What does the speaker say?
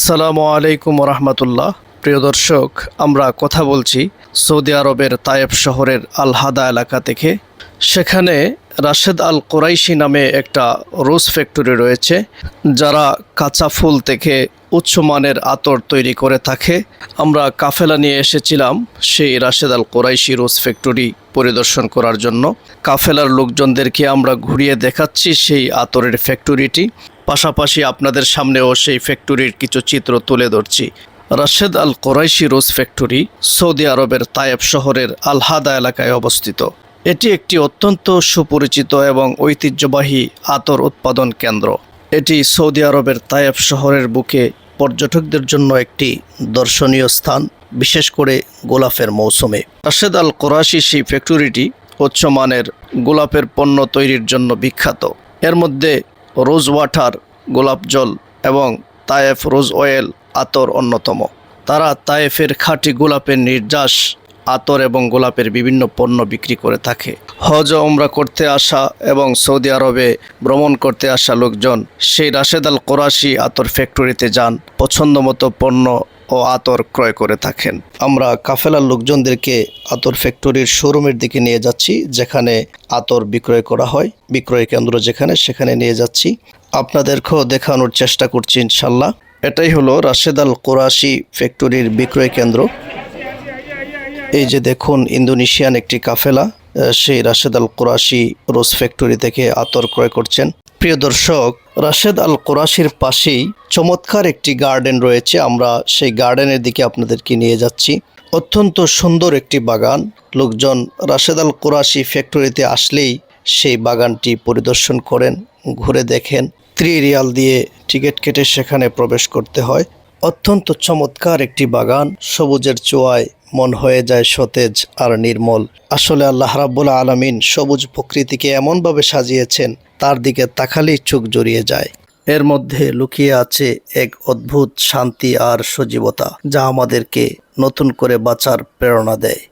আসসালামু আলাইকুম রহমতুল্লাহ। প্রিয় দর্শক, আমরা কথা বলছি সৌদি আরবের তায়েফ শহরের আল হাদা এলাকা থেকে। সেখানে রাশেদ আল কোরাইশি নামে একটা রোজ ফ্যাক্টরি রয়েছে, যারা কাঁচা ফুল থেকে উচ্চমানের আতর তৈরি করে থাকে। আমরা কাফেলা নিয়ে এসেছিলাম সেই রাশেদ আল কোরাইশি রোজ ফ্যাক্টরি পরিদর্শন করার জন্য। কাফেলার লোকজনদেরকে আমরা ঘুরিয়ে দেখাচ্ছি সেই আতরের ফ্যাক্টরিটি, পাশাপাশি আপনাদের সামনেও সেই ফ্যাক্টরির কিছু চিত্র তুলে ধরছি। রাশেদ আল কোরাইশি রোজ ফ্যাক্টরি সৌদি আরবের তায়েফ শহরের আল হাদা এলাকায় অবস্থিত। এটি একটি অত্যন্ত সুপরিচিত এবং ঐতিহ্যবাহী আতর উৎপাদন কেন্দ্র। এটি সৌদি আরবের তায়েফ শহরের বুকে পর্যটকদের জন্য একটি দর্শনীয় স্থান, বিশেষ করে গোলাপের মৌসুমে। রাশেদ আল কোরাইশি সেই ফ্যাক্টরিটি উচ্চমানের গোলাপের পণ্য তৈরির জন্য বিখ্যাত। এর মধ্যে রোজ ওয়াটার, গোলাপ জল এবং তায়েফ রোজ অয়েল আতর অন্যতম। তারা তায়েফের খাঁটি গোলাপের নির্যাস, আতর এবং গোলাপের বিভিন্ন পণ্য বিক্রি করে থাকে। হজ ও উমরা করতে আসা এবং সৌদি আরবে ভ্রমণ করতে আসা লোকজন সেই রাশেদ আল কোরাইশি আতর ফ্যাক্টরিতে যান, পছন্দমতো পণ্য ও আতর ক্রয় করে থাকেন। আমরা কাফেলার লোকজনদেরকে আতর ফ্যাক্টরির শোরুমের দিকে নিয়ে যাচ্ছি, যেখানে আতর বিক্রয় করা হয়। বিক্রয় কেন্দ্র সেখানে নিয়ে যাচ্ছি, আপনাদেরকেও দেখানোর চেষ্টা করছি ইনশাল্লাহ। এটাই হলো রাশেদ আল কোরাইশি ফ্যাক্টরির বিক্রয় কেন্দ্র। এই যে দেখুন, ইন্দোনেশিয়ান একটি কাফেলা সেই রাশেদ আল কোরাইশি রোজ ফ্যাক্টরি থেকে আতর ক্রয় করছেন। প্রিয় দর্শক, রাশেদ আল কোরাইশির পাশেই চমৎকার একটি গার্ডেন রয়েছে। আমরা সেই গার্ডেনের দিকে আপনাদেরকে নিয়ে যাচ্ছি। অত্যন্ত সুন্দর একটি বাগান। লোকজন রাশেদ আল কোরাইশি ফ্যাক্টরিতে আসলেই সেই বাগানটি পরিদর্শন করেন, ঘুরে দেখেন। 3 রিয়াল দিয়ে টিকিট কেটে সেখানে প্রবেশ করতে হয়। অত্যন্ত চমৎকার একটি বাগান, সবুজের চোয়ায় মন হয়ে যায় সতেজ আর নির্মল। আসলে আল্লাহ রাব্বুল আলামিন সবুজ প্রকৃতিকে এমনভাবে সাজিয়েছেন, তার দিকে তাকালেই চোখ জড়িয়ে যায়। এর মধ্যে লুকিয়ে আছে এক অদ্ভুত শান্তি আর সজীবতা, যা আমাদেরকে নতুন করে বাঁচার প্রেরণা দেয়।